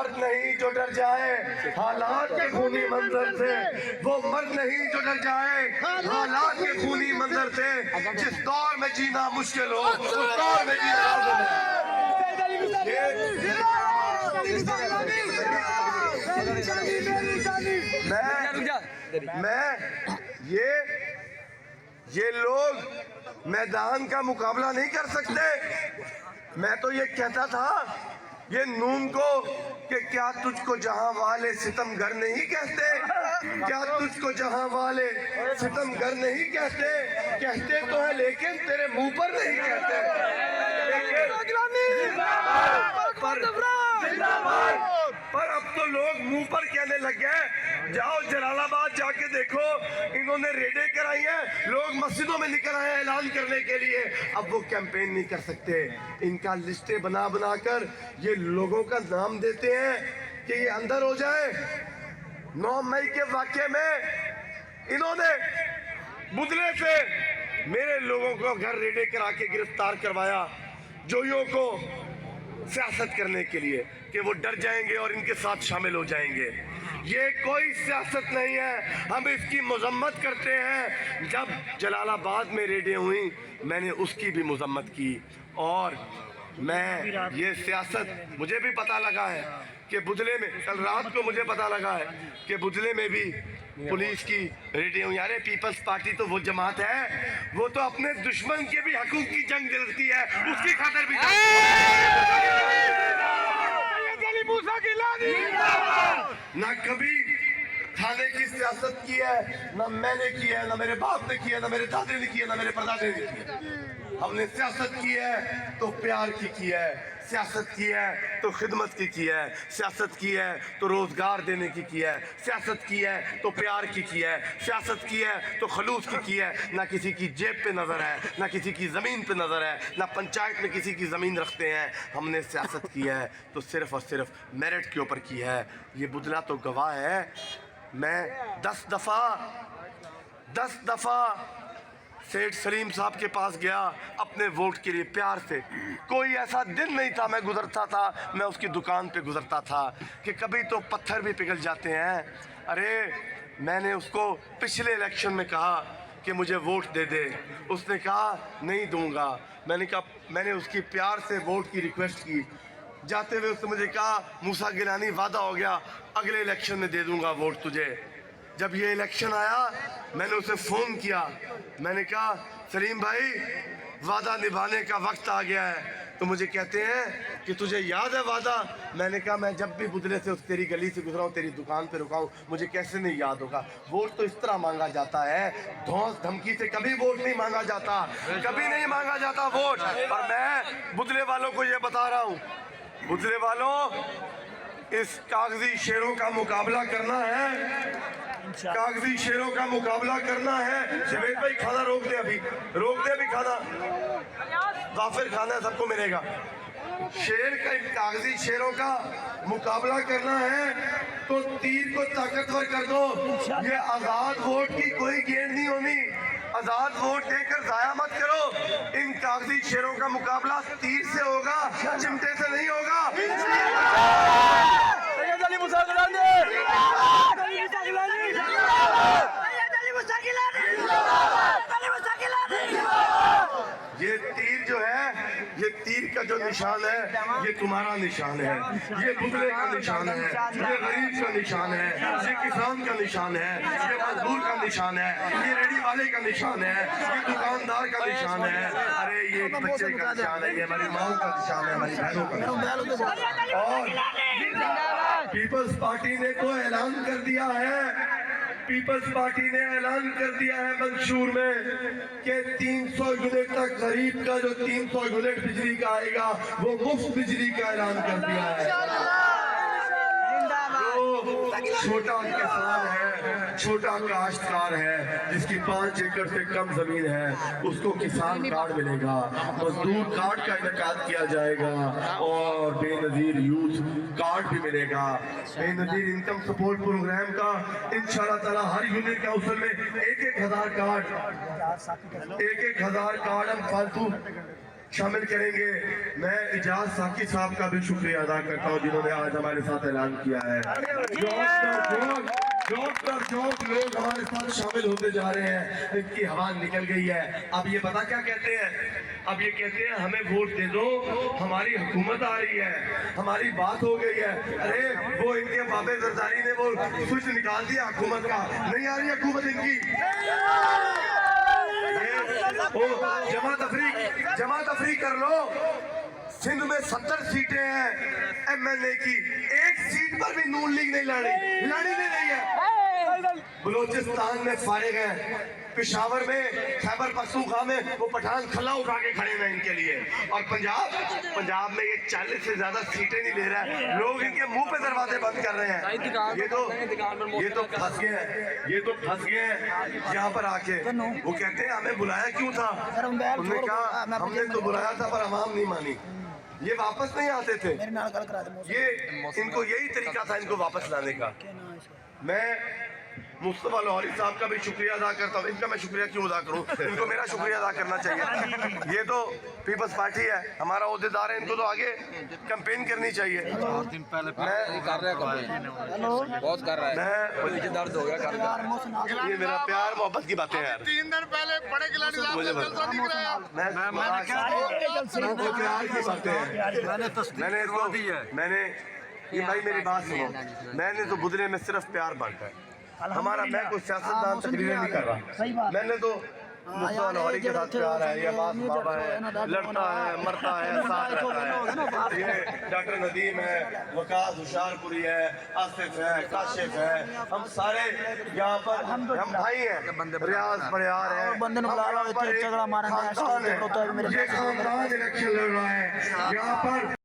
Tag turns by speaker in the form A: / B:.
A: मर्द नहीं जो डर जाए हालात के खूनी मंजर से, वो मर्द नहीं जो डर जाए हालात के खूनी मंजर से। जिस दौर में जीना मुश्किल हो उस दौर में जीना लाज़िम है। ये लोग मैदान का मुकाबला नहीं कर सकते। मैं तो ये कहता था ये नून को कि क्या तुझको जहां वाले सितमगर नहीं कहते, क्या तुझको जहां वाले सितमगर नहीं कहते, कहते तो है लेकिन तेरे मुंह पर नहीं कहते। पर अब तो लोग मुंह पर कहने लग गए। जाओ जलालाबाद जाके देखो, इन्होंने रेडें कराई हैं, लोग मस्जिदों में निकल आए ऐलान करने के लिए। अब वो कैंपेन नहीं कर सकते। इनका लिस्टें बना बनाकर ये लोगों का नाम देते हैं कि ये अंदर हो जाए। 9 मई के वाक़े में इन्होंने बुदले से मेरे लोगों को घर रेडे करा के गिरफ्तार करवाया, जोइयों को सियासत करने के लिए कि वो डर जाएंगे और इनके साथ शामिल हो जाएंगे। ये कोई सियासत नहीं है, हम इसकी मजम्मत करते हैं। जब जलालाबाद में रेडें हुई मैंने उसकी भी मजम्मत की। और मैं ये सियासत मुझे भी पता लगा है कि बुदले में, कल रात को मुझे पता लगा है कि बुदले में भी पुलिस की रेडियो। यार पीपल्स पार्टी तो वो जमात है, वो तो अपने दुश्मन के भी हकूक की जंग लड़ती है, उसकी खातिर भी ना कभी थाने की सियासत की है, ना मैंने की है, ना मेरे बाप ने की है, ना मेरे दादे ने की है, ना मेरे परदादे ने की है। हमने सियासत की है तो प्यार की है, सियासत की है तो खिदमत की है, सियासत की है तो रोजगार देने की है, सियासत की है तो प्यार की है, सियासत की है तो खलूस की है। ना किसी की जेब पे नजर है, ना किसी की जमीन पे नजर है, ना पंचायत में किसी की जमीन रखते हैं। हमने सियासत की है तो सिर्फ और सिर्फ मेरिट के ऊपर की है। ये बुदला तो गवाह है। मैं 10 दफा सेठ सलीम साहब के पास गया अपने वोट के लिए प्यार से। कोई ऐसा दिन नहीं था मैं गुजरता था, मैं उसकी दुकान पे गुजरता था कि कभी तो पत्थर भी पिघल जाते हैं। अरे मैंने उसको पिछले इलेक्शन में कहा कि मुझे वोट दे दे, उसने कहा नहीं दूंगा। मैंने उसकी प्यार से वोट की रिक्वेस्ट की। जाते हुए उसने मुझे कहा मूसा गिलानी वादा हो गया अगले इलेक्शन में दे दूंगा वोट तुझे। जब ये इलेक्शन आया मैंने उसे फ़ोन किया, मैंने कहा सलीम भाई वादा निभाने का वक्त आ गया है। तो मुझे कहते हैं कि तुझे याद है वादा। मैंने कहा मैं जब भी बुदले से उस तेरी गली से गुजरा हूँ, तेरी दुकान पे रुका हूँ, मुझे कैसे नहीं याद होगा। वोट तो इस तरह मांगा जाता है, धौंस धमकी से कभी वोट नहीं मांगा जाता, कभी नहीं मांगा जाता वोट। और मैं बुदले वालों को ये बता रहा हूँ, बुदले वालों इस कागजी शेरों का मुकाबला करना है, कागजी शेरों का मुकाबला करना है। जवेद भाई खाना रोक दे, अभी रोक दे, अभी खाना वाफिर खाना सबको मिलेगा। शेर का कागजी शेरों का मुकाबला करना है तो तीर को ताकतवर कर दो। ये आजाद वोट की कोई गेंद नहीं होनी, आजाद वोट देकर जाया मत करो। इन कागजी शेरों का मुकाबला तीर से होगा, चिमटे से नहीं होगा। ये तीर जो है, ये तीर का जो निशान है ये तुम्हारा निशान है, ये बुदले का निशान है, ये गरीब का निशान है, ये किसान का निशान है, ये मजदूर का निशान है, ये रेडी वाले का निशान है, ये दुकानदार का निशान है। अरे ये एक बच्चे का निशान है, ये हमारी माओ का निशान है, हमारी बहनों का निशान है। और पीपल्स पार्टी ने तो ऐलान कर दिया है, पीपल्स पार्टी ने ऐलान कर दिया है मंशूर में कि 300 यूनिट तक गरीब का जो 300 यूनिट बिजली का आएगा वो मुफ्त बिजली का ऐलान कर दिया है। छोटा किसान है, छोटा काश्तकार है, जिसकी 5 एकड़ से कम जमीन है, उसको किसान कार्ड मिलेगा, मजदूर कार्ड का इनेकाद किया जाएगा और बेनजीर यूथ कार्ड भी मिलेगा। बेनजीर इनकम सपोर्ट प्रोग्राम का इंशाल्लाह ताला हर यूनिट के अवसर में 1,000 कार्ड हम फालतू शामिल करेंगे। मैं इजाज साकी साहब का भी शुक्रिया अदा करता हूँ जिन्होंने आज हमारे साथ ऐलान किया है। डॉक्टर जोक लोग हमारे साथ शामिल होते जा रहे हैं, इनकी हवा निकल गई है। अब ये पता क्या कहते हैं, अब ये कहते हैं हमें वोट दे दो, हमारी हुकूमत आ रही है, हमारी बात हो गई है। अरे वो इनके बाबे जरदारी ने वो स्विच निकाल दिया हुकूमत का, नहीं आ रही हुकूमत इनकी। जमा तफरी कर लो। सिंध में 70 सीटें हैं एमएलए की, एक सीट पर भी नून लीग नहीं लड़ी नहीं रही है। बलूचिस्तान में फारिग है, पेशावर में, खैबर पख्तूनख्वा में वो पठान खला उठा के खड़े हैं इनके लिए। और पंजाब में ये 40 से ज्यादा सीटें नहीं ले रहा है, लोग इनके मुंह पे दरवाजे बंद कर रहे हैं। ये तो फंस गए हैं यहाँ पर आके। वो कहते हैं हमें बुलाया क्यों था, उन्होंने कहा हमने तो बुलाया था पर अवाम नहीं मानी, ये वापस नहीं आते थे। ये इनको यही तरीका था इनको वापस लाने का। मैं मुस्तफा लाहौरी साहब का भी शुक्रिया अदा करता हूँ। इनका मैं शुक्रिया क्यों अदा करूँ, इनको मेरा शुक्रिया अदा करना चाहिए। ये तो पीपल्स पार्टी है, हमारा ओहदेदार है, इनको तो आगे कैंपेन करनी चाहिए। ये मेरा प्यार मोहब्बत की बातें हैं यार।
B: 3 दिन पहले बड़े खिलाड़ी साहब ने जलसा दिख रहा है।
A: मैंने ये भाई मेरी बात सुनो, मैंने तो बुदले में सिर्फ प्यार बांटा है हमारा। मैं कोई सियासतदान तकरीरें नहीं कर रहा, मैंने तो मुस्तफा लाहौरी के साथ प्यार है, ये बात बाबा है, लड़ता है, मरता है, साथ रहता है। ये डॉक्टर नदीम है, वकास हुशारपुरी है, आसिफ है, काशिफ है, हम सारे यहाँ पर हम भाई हैं। रियाज परियार है, ये खानदान इलेक्शन लड़ रहा है यहाँ पर।